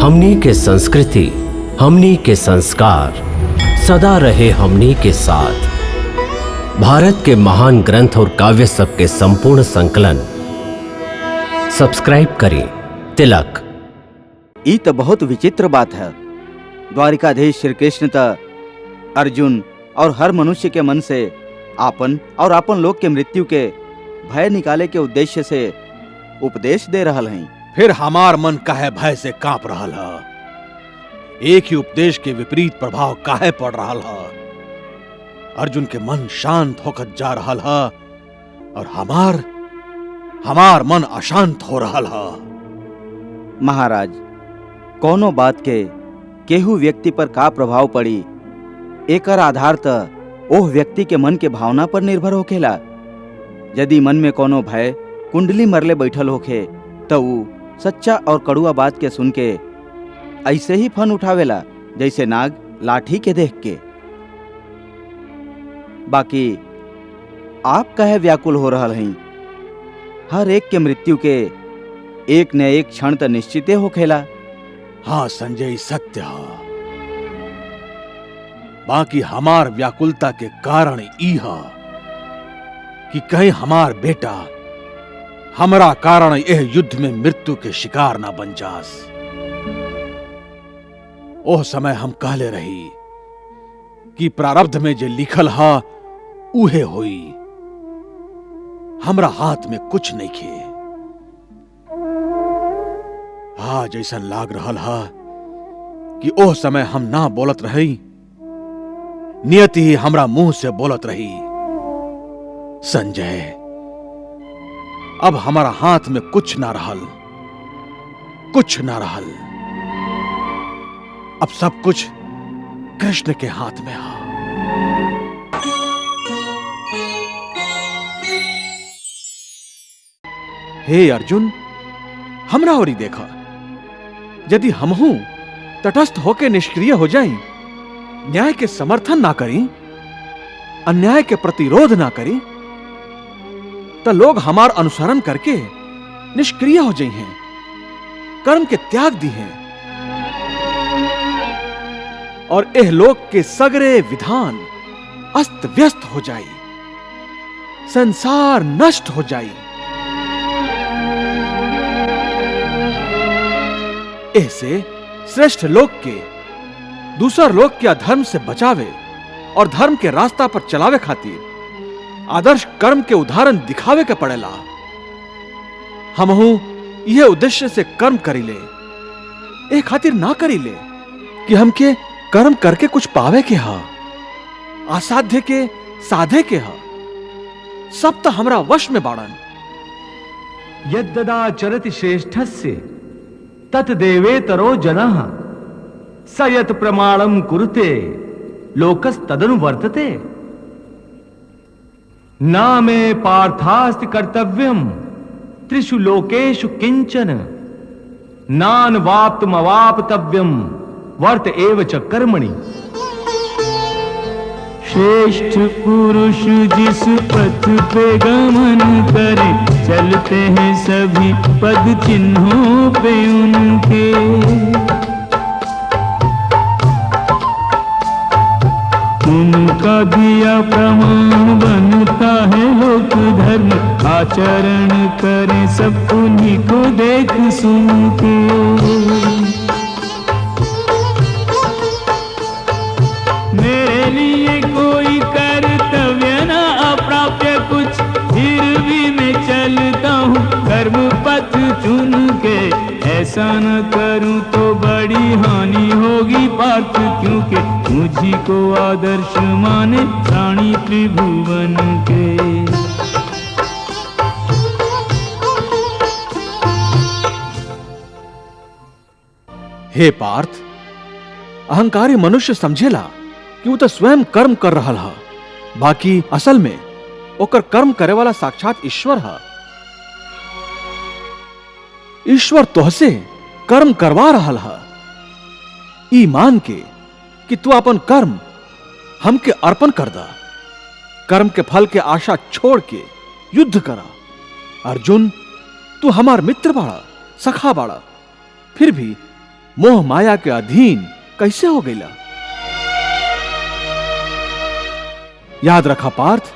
हमनी के संस्कृति, हमनी के संस्कार सदा रहे हमनी के साथ। भारत के महान ग्रंथ और काव्य सब के संपूर्ण संकलन सब्सक्राइब करें तिलक। ई तो बहुत विचित्र बात है। द्वारिकाधीश श्री कृष्ण त अर्जुन और हर मनुष्य के मन से आपन और आपन लोग के मृत्यु के भय निकाले के उद्देश्य से उपदेश दे रहल हैं। फिर हमार मन काहे भय से कांप रहल है? एक ही उपदेश के विपरीत प्रभाव काहे पड़ रहल है? अर्जुन के मन शांत होकर जा रहल है और हमार मन अशांत हो रहल है। महाराज, कोनो बात के केहू व्यक्ति पर का प्रभाव पड़ी एकर आधार त ओह व्यक्ति के मन के भावना पर निर्भर होखेला। यदि मन में कोनो भय कुंडली मरले बैठल होखे तो ऊ सच्चा और कड़ुआ बात के सुन के ऐसे ही फन उठावेला जैसे नाग लाठी के देख के। बाकी आप कहे व्याकुल हो रहल हैं? हर एक के मृत्यु के एक न एक क्षण तो निश्चित होखेला। हाँ संजय, सत्य है। बाकी हमार व्याकुलता के कारण ई है कि कहीं हमार बेटा हमरा कारण यह युद्ध में मृत्यु के शिकार ना बन जास। ओह समय हम कहले रही कि प्रारब्ध में जे लिखल हा उहे होई। हमरा हाथ में कुछ नहीं खे। आज ऐसा लाग रहल हा कि ओह समय हम ना बोलत रही, नियति ही हमरा मुंह से बोलत रही। संजय, अब हमारा हाथ में कुछ ना रहल। अब सब कुछ कृष्ण के हाथ में है। हे अर्जुन, हमरा ओरी देखा। यदि हमहू तटस्थ होके निष्क्रिय हो जाएं, न्याय के समर्थन ना करी, अन्याय के प्रतिरोध ना करी, तो लोग हमार अनुसरण करके निष्क्रिय हो जाए हैं, कर्म के त्याग दी हैं और एह लोक के सगरे विधान अस्त व्यस्त हो जाए, संसार नष्ट हो जाए। ऐसे श्रेष्ठ लोक के दूसर लोक के अधर्म से बचावे और धर्म के रास्ता पर चलावे खातिर आदर्श कर्म के उदाहरण दिखावे के पड़ेला। हमहू यह उद्देश्य से कर्म करीले, ए खातिर ना करीले कि हमके कर्म करके कुछ पावे के हा, असाध्य के साधे के हा। सब तो हमरा वश में बाड़न। यद्ददा चरति श्रेष्ठस्य तत्देवेतरो जनः स यत् प्रमाणं कुरुते लोकस्तदनु वर्तते। ना मे पार्थास्ति कर्तव्यम त्रिषु लोकेषु किंचन नानवाप्तमवाप्तव्यम वर्त एव च कर्मणि। श्रेष्ठ पुरुष जिस पथ पे गमन करे, चलते हैं सभी पद चिन्हों पे उनके। उनका दिया प्रमाण बनता है लोक धर्म, आचरण करें सब उन्हीं को देख सुन के। मेरे लिए कोई कर्तव्य ना अप्राप्य कुछ, फिर भी मैं चलता हूँ कर्म पथ चुन के। ऐसा न करूँ तो बड़ी हानि होगी पार्थ, क्योंकि मुझी को आदर्श माने प्राणी त्रिभुवन के। हे पार्थ, अहंकारी मनुष्य समझेला कि वो तो स्वयं कर्म कर रहा है, बाकी असल में ओकर कर्म करे वाला साक्षात ईश्वर है। ईश्वर तोहसे कर्म करवा रहा है। ई मान के कि तू अपन कर्म हमके अर्पण कर दा। कर्म के फल के आशा छोड़ के युद्ध करा। अर्जुन, तू हमार मित्र बाड़ा, सखा बाड़ा, फिर भी मोह माया के अधीन कैसे हो गईला? याद रखा पार्थ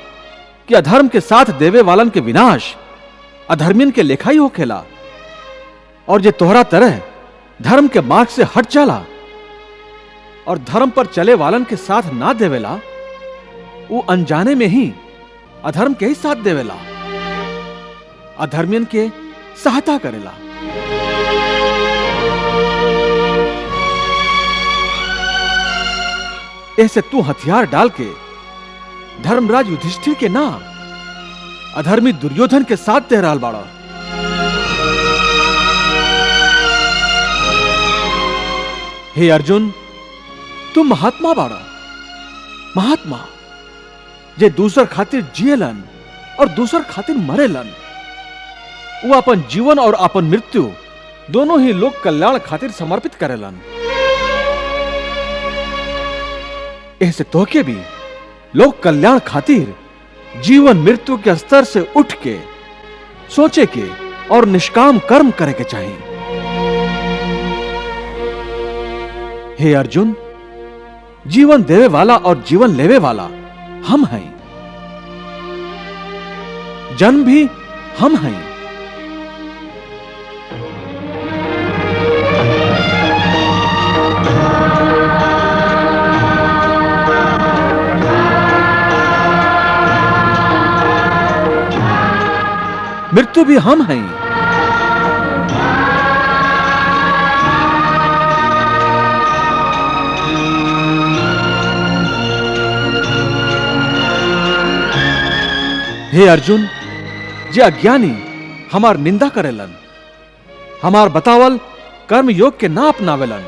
कि अधर्म के साथ देवे वालन के विनाश अधर्मियन के लेखा ही होखेला, और जे तोहरा तरह धर्म के मार्ग से हट जाला और धर्म पर चले वालन के साथ ना देवेला, वो अनजाने में ही अधर्म के ही साथ देवेला, अधर्मियन के सहायता करेला। ऐसे तू हथियार डाल के धर्मराज युधिष्ठिर के ना, अधर्मी दुर्योधन के साथ दे रहल बाड़ा। हे अर्जुन, तुम महात्मा बाड़ा, महात्मा जे दूसर खातिर जियलन और दूसर खातिर मरेलन। वो अपन जीवन और अपन मृत्यु दोनों ही लोक कल्याण खातिर समर्पित करेलन। ऐसे तोहके भी लोक कल्याण खातिर जीवन मृत्यु के स्तर से उठ के सोचे के और निष्काम कर्म करे के चाहिए। हे अर्जुन, जीवन देवे वाला और जीवन लेवे वाला हम हैं, जन्म भी हम हैं। मृत्यु भी हम हैं। हे अर्जुन, जे अज्ञानी हमार निंदा करेलन, हमार बतावल कर्म योग के ना अपनावेलन,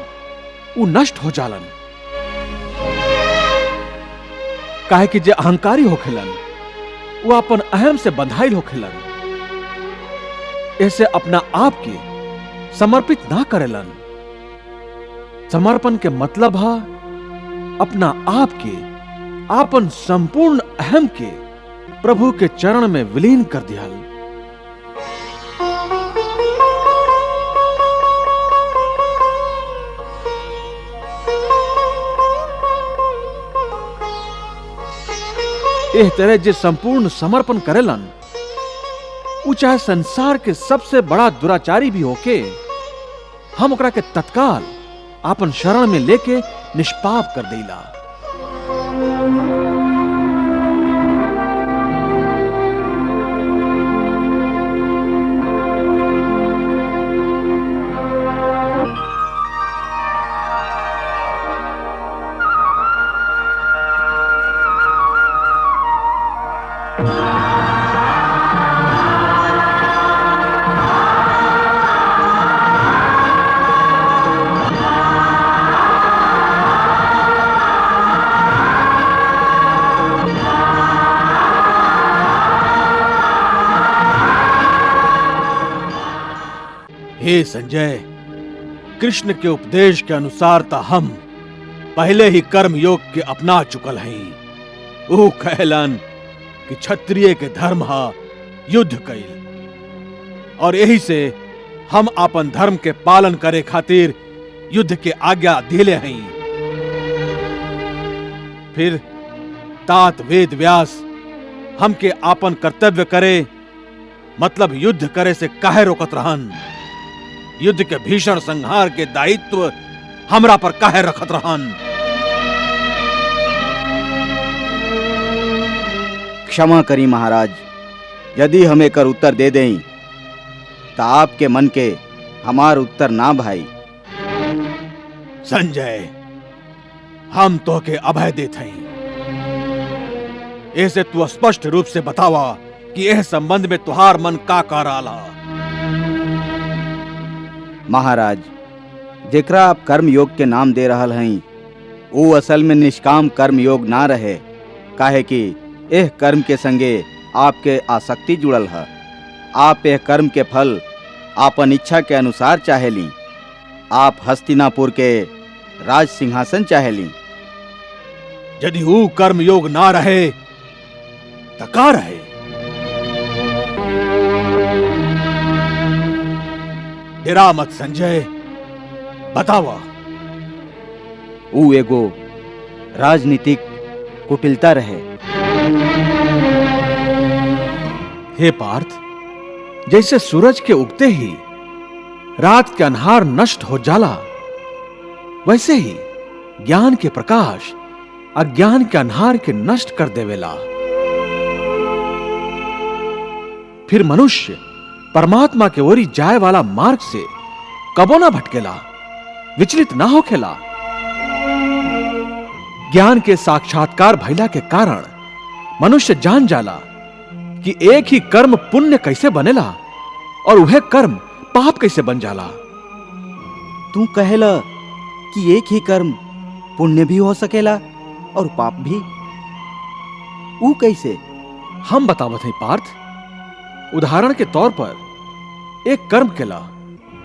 उ नष्ट हो जालन। काहे कि जे अहंकारी होखेलन, वो अपन अहम से बंधाइल होखेलन। ऐसे अपना आप के समर्पित ना करेलन। समर्पण के मतलब है अपना आप के, आपन संपूर्ण अहम के प्रभु के चरण में विलीन कर दिया। एह तरह जे संपूर्ण समर्पण करेलन, वो चाहे संसार के सबसे बड़ा दुराचारी भी होके, हम ओकरा के तत्काल आपन शरण में लेके निष्पाप कर देला। हे संजय, कृष्ण के उपदेश के अनुसार तो हम पहले ही कर्म योग के अपना चुकल हैं। वो कहलन कि क्षत्रिय के धर्म है युद्ध कईल, और यही से हम अपन धर्म के पालन करे खातिर युद्ध के आज्ञा दिले हैं। फिर तात वेद व्यास हमके आपन कर्तव्य करे, मतलब युद्ध करे से काहे रोकत रहन? युद्ध के भीषण संहार के दायित्व हमरा पर काहे रखत रहन? क्षमा करी महाराज, यदि हम एकर उत्तर दे दें तो आपके मन के हमार उत्तर ना भाई। संजय, हम तो के अभय देते हैं। ऐसे तू स्पष्ट रूप से बतावा कि यह संबंध में तुहार मन का कराला। महाराज, जेकरा आप कर्म योग के नाम दे रहल हैं, वो असल में निष्काम कर्म योग ना रहे, काहे कि एह कर्म के संगे आपके आसक्ति जुड़ल है। आप एह कर्म के फल आपन इच्छा के अनुसार चाहेली। आप हस्तिनापुर के राज सिंहासन चाहेली। यदि वो कर्म योग ना रहे तो का रहे? डेरा मत संजय, बतावा। ऊ एगो राजनीतिक कुटिलता रहे। हे पार्थ, जैसे सूरज के उगते ही रात के अंधार नष्ट हो जाला, वैसे ही ज्ञान के प्रकाश अज्ञान के अंधार के नष्ट कर देवेला। फिर मनुष्य परमात्मा के ओरी जाए वाला मार्ग से कबो ना भटकेला, विचलित ना होखेला। ज्ञान के साक्षात्कार भइला के कारण मनुष्य जान जाला कि एक ही कर्म पुण्य कैसे बनेला और वह कर्म पाप कैसे बन जाला। तू कहेला कि एक ही कर्म पुण्य भी हो सकेला और पाप भी। ऊ कैसे? हम बतावत हैं पार्थ। उदाहरण के तौर पर एक कर्म केला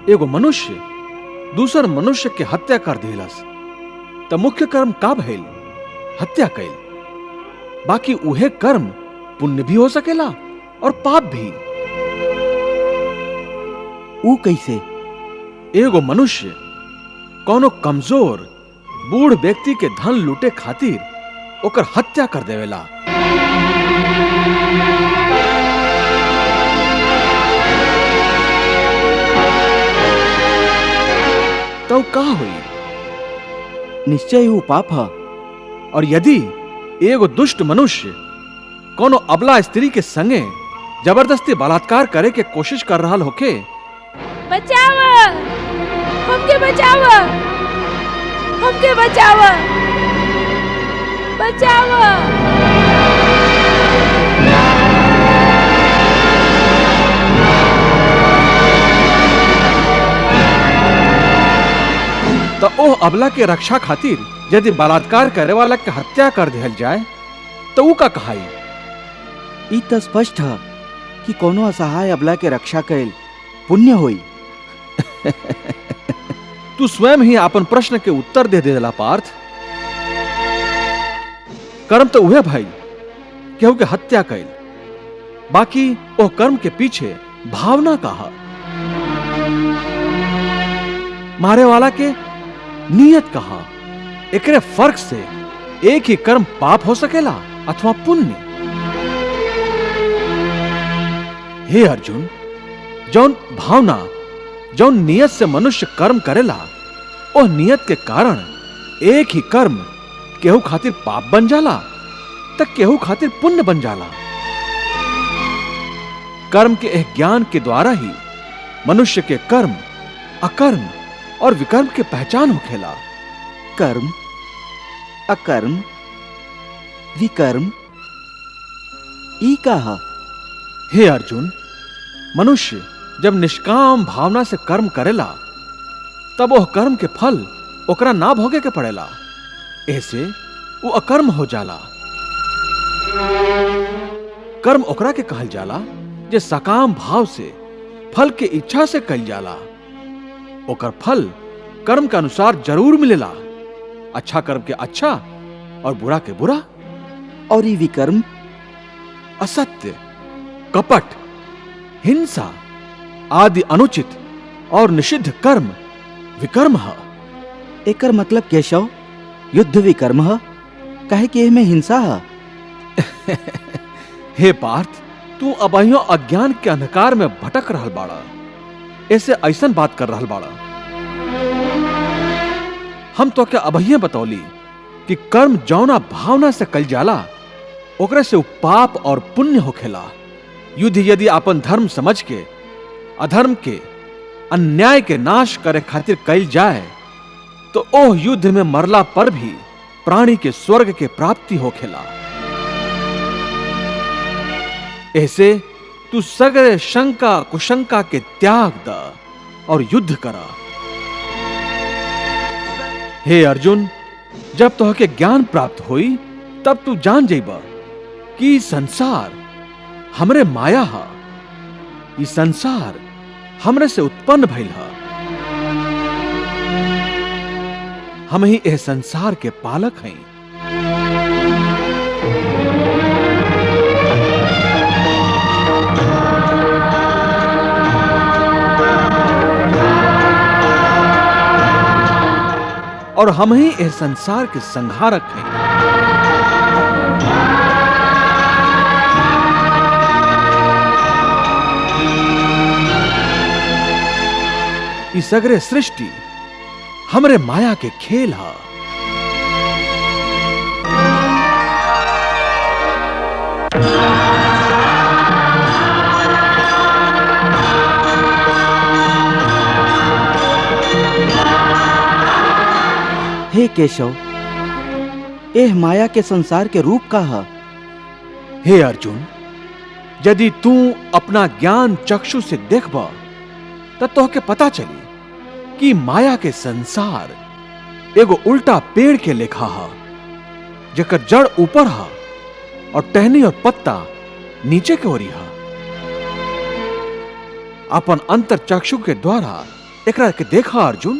एगो मनुष्य दूसर मनुष्य के हत्या कर दिलस, त मुख्य कर्म का भइल? हत्या कैल। बाकी उहे कर्म पुण्य भी हो सकेला और पाप भी। ऊ कैसे? एगो मनुष्य कोनो कमजोर बूढ़ व्यक्ति के धन लूटे खातिर ओकर हत्या कर देवेला, तो का हुई? निश्चय ऊ पाप है। और यदि एगो दुष्ट मनुष्य कोनो अबला स्त्री के संगे जबरदस्ती बलात्कार करे के कोशिश कर रहा होके, बचाव, हमके बचाव, हमके बचाव, बचाव। तो ओह अबला के रक्षा खातिर यदि बलात्कार करे वाला के हत्या कर दिहल जाए तो ऊ का कहाई? ई त स्पष्ट है कि कोनो असहाय अबला के रक्षा कैल पुण्य होई। तू स्वयं ही अपन प्रश्न के उत्तर दे देला पार्थ। कर्म तो उहे भाई केहू के हत्या कैल, बाकी ओह कर्म के पीछे भावना कहा, मारे वाला के नियत कहा। एकरे फर्क से एक ही कर्म पाप हो सकेला अथवा पुण्य। हे अर्जुन, जौन भावना जौन नियत से मनुष्य कर्म करेला, ओह नियत के कारण एक ही कर्म केहू खातिर पाप बन जाला त केहू खातिर पुण्य बन जाला। कर्म के एह ज्ञान के द्वारा ही मनुष्य के कर्म, अकर्म और विकर्म के पहचान होखेला। कर्म, अकर्म, विकर्म, ई का है? हे अर्जुन, मनुष्य जब निष्काम भावना से कर्म करेला तब वह कर्म के फल ओकरा ना भोगे के पड़ेला, ऐसे वो अकर्म हो जाला। कर्म ओकरा के कहल जाला जे सकाम भाव से फल के इच्छा से कल जाला। ओकर फल कर्म के अनुसार जरूर मिलेला, अच्छा कर्म के अच्छा और बुरा के बुरा। और ई विकर्म? असत्य, कपट, हिंसा आदि अनुचित और निषिद्ध कर्म विकर्म है। एकर मतलब केशव युद्ध विकर्म है, काहे कि एमे हिंसा है। हे पार्थ, तू अबहियो अज्ञान के अंधकार में भटक रहल बाड़ा, ऐसे ऐसन बात कर रहल बाड़ा। हम तो क्या अबहिये बतौली कि कर्म जौना भावना से कल जाला ओकरे से पाप और पुण्य होखेला। युद्ध यदि अपन धर्म समझ के अधर्म के, अन्याय के नाश करे खातिर कल जाए तो ओह युद्ध में मरला पर भी प्राणी के स्वर्ग के प्राप्ति होखेला। ऐसे तू सगरे शंका कुशंका के त्याग द और युद्ध करा। हे अर्जुन, जब तोहके ज्ञान प्राप्त होई तब तू जान जाइबा कि संसार हमरे माया है, ई संसार हमरे से उत्पन्न भइल है। हम ही एह संसार के पालक हैं। और हम ही इस संसार के संहारक हैं। इस सगरे सृष्टि हमरे माया के खेल हा। हे केशव, एह माया के संसार के रूप का है। हे अर्जुन, यदि तू अपना ज्ञान चक्षु से देखबा तो तोहके पता चली कि माया के संसार एगो उल्टा पेड़ के लेखा हा, जेकर जड़ ऊपर हा और टहनी और पत्ता नीचे के ओरी हा। अपन अंतर चक्षु के द्वारा एकरा के देखा अर्जुन।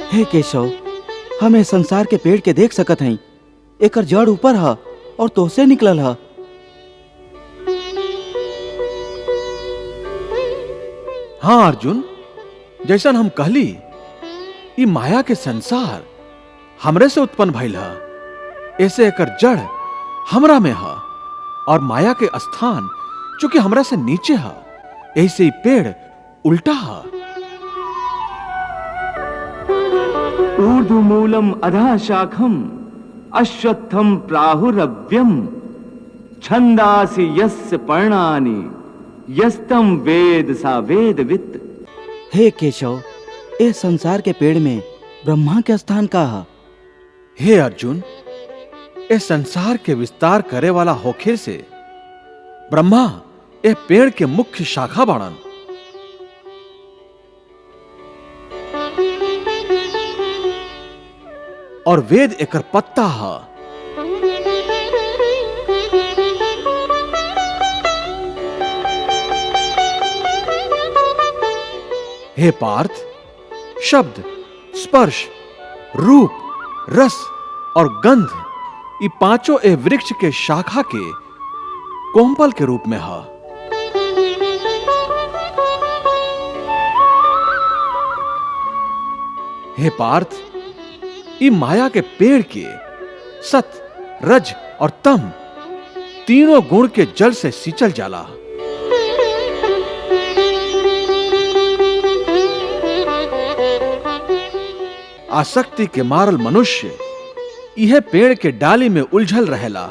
हे केशव, हमें संसार के पेड़ के देख सकत हई। एकर जड़ ऊपर है और तोसे निकलल है। हाँ अर्जुन, जैसन हम कहली, ई माया के संसार हमरे से उत्पन्न भइल है। ऐसे एकर जड़ हमरा में है और माया के स्थान चूंकि हमरा से नीचे है, ऐसे ही पेड़ उल्टा है। ऊर्ध्वमूलम अधः शाखम अश्वत्थम प्राहुरव्यम छंदासि यस्य पर्णानि यस्तम वेद सा वेदवित्। हे केशव, ए संसार के पेड़ में ब्रह्मा के स्थान का है। हे अर्जुन, इस संसार के विस्तार करे वाला होखे से ब्रह्मा ए पेड़ के मुख्य शाखा बाणन। और वेद एकर पत्ता है। हे पार्थ, शब्द, स्पर्श, रूप, रस और गंध, ये पांचों ए वृक्ष के शाखा के कोम्पल के रूप में है। हे पार्थ, ई माया के पेड़ के सत, रज और तम तीनों गुण के जल से सींचल जाला। आसक्ति के मारल मनुष्य यह पेड़ के डाली में उलझल रहेला।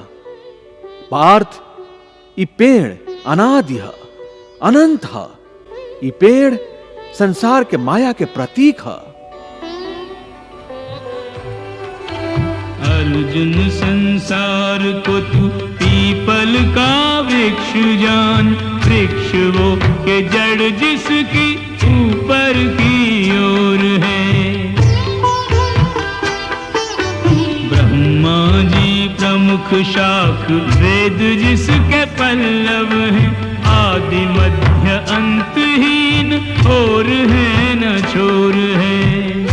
पार्थ, ई पेड़ अनादि है, अनंत है। ई पेड़ संसार के माया के प्रतीक है। अर्जुन, संसार को तू पीपल का वृक्ष जान, वृक्ष वो के जड़ जिसकी ऊपर की ओर है। ब्रह्मा जी प्रमुख शाख, वेद जिसके पल्लव हैं, आदि मध्य अंतहीन, और है न छोर है।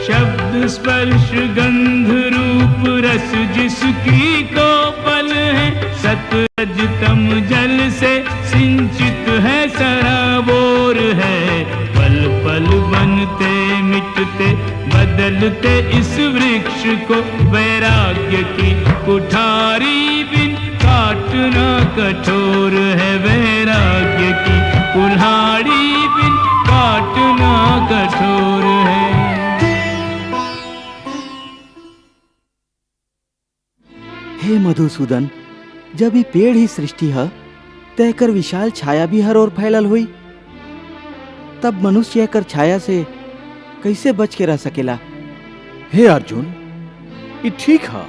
शब्द, स्पर्श, गंध, रूप, रस जिसकी कोपल है, सतरज तम जल से सिंचित है, सराबोर है। पल पल बनते मिटते बदलते इस वृक्ष को, वैराग्य की कुठारी बिन काटना कठोर है। वैराग्य की कुल्हाड़ी बिन काटना कठोर है। हे मधुसूदन, जब ये पेड़ ही सृष्टि है, तय कर विशाल छाया भी हर ओर फैलल हुई। तब मनुष्य एकर छाया से कैसे बच के रह सकेला? हे अर्जुन, ये ठीक है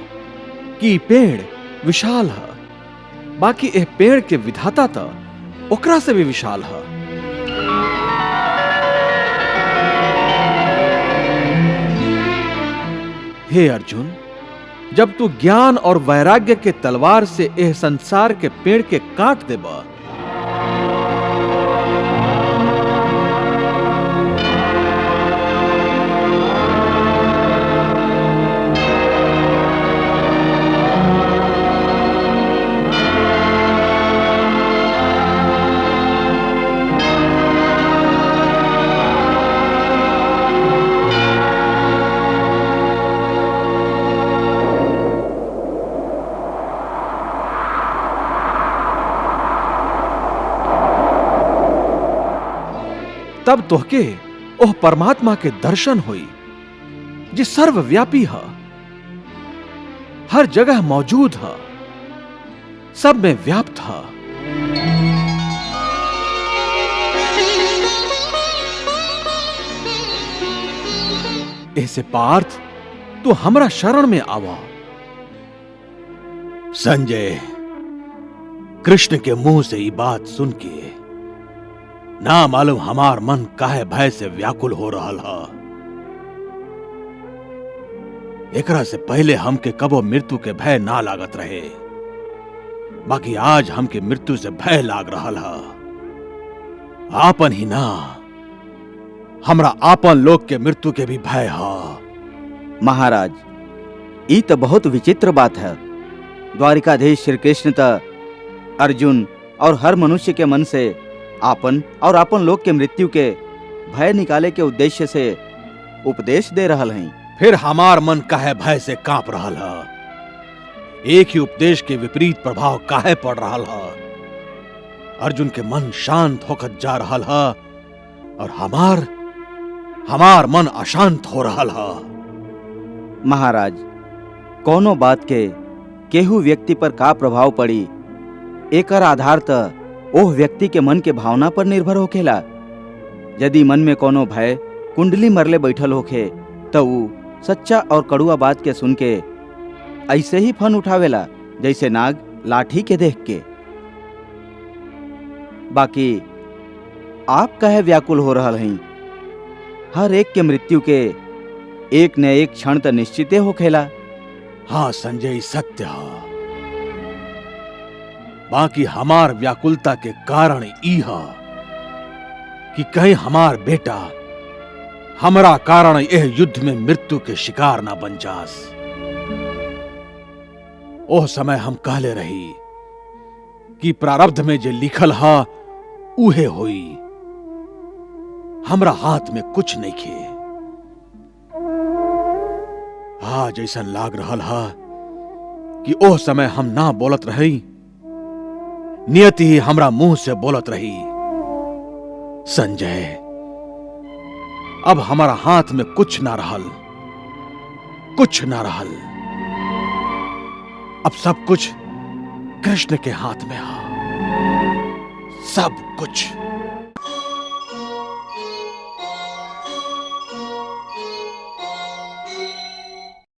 कि ई पेड़ विशाल है, बाकी ए पेड़ के विधाता तो ओकरा से भी विशाल है। हे अर्जुन, जब तू ज्ञान और वैराग्य के तलवार से एह संसार के पेड़ के काट देबा, तब तोहके ओह परमात्मा के दर्शन हुई जो सर्वव्यापी है, हर जगह मौजूद है, सब में व्याप्त है। ऐसे पार्थ तू हमरा शरण में आवा। संजय, कृष्ण के मुंह से ये बात सुन के ना मालूम हमार मन काहे भय से व्याकुल हो रहा है। एकरा से पहले हमके कबो मृत्यु के भय ना लागत रहे, बाकी आज हमके मृत्यु से भय लाग रहा है। आपन ही ना, हमरा आपन लोग के मृत्यु के भी भय है। महाराज, ई तो बहुत विचित्र बात है। द्वारिकाधीश श्री कृष्ण त अर्जुन और हर मनुष्य के मन से आपन और आपन लोग के मृत्यु के भय निकाले के उद्देश्य से उपदेश दे रहल हैं। फिर हमार मन काहे भय से कांप रहा है। एक ही उपदेश के विपरीत प्रभाव काहे पड़ रहा है। अर्जुन के मन शांत होकर जा रहा है और हमार मन अशांत हो रहा है। महाराज, कोनो बात के केहू व्यक्ति पर का प्रभाव पड़ी, एकर आधार त ओह व्यक्ति के मन के भावना पर निर्भर होखेला। यदि मन में कोनो भय कुंडली मरले बैठल होखे तो ऊ सच्चा और कड़ुआ बात के सुन के ऐसे ही फन उठावेला जैसे नाग लाठी के देख के। बाकी आप काहे व्याकुल हो रहल हैं? हर एक के मृत्यु के एक न एक क्षण तो निश्चित होखेला। हाँ संजय, सत्य है। बाकी हमार व्याकुलता के कारण ई है कि कहीं हमार बेटा हमरा कारण यह युद्ध में मृत्यु के शिकार ना बन जास। ओह समय हम कहले रही कि प्रारब्ध में जे लिखल है उहे होई, हमरा हाथ में कुछ नहीं खे। हाँ, जैसन लाग रहल है कि ओह समय हम ना बोलत रही, नियति ही हमरा मुंह से बोलत रही। संजय, अब हमारा हाथ में कुछ ना रहल, कुछ ना रहल। अब सब कुछ कृष्ण के हाथ में है, सब कुछ।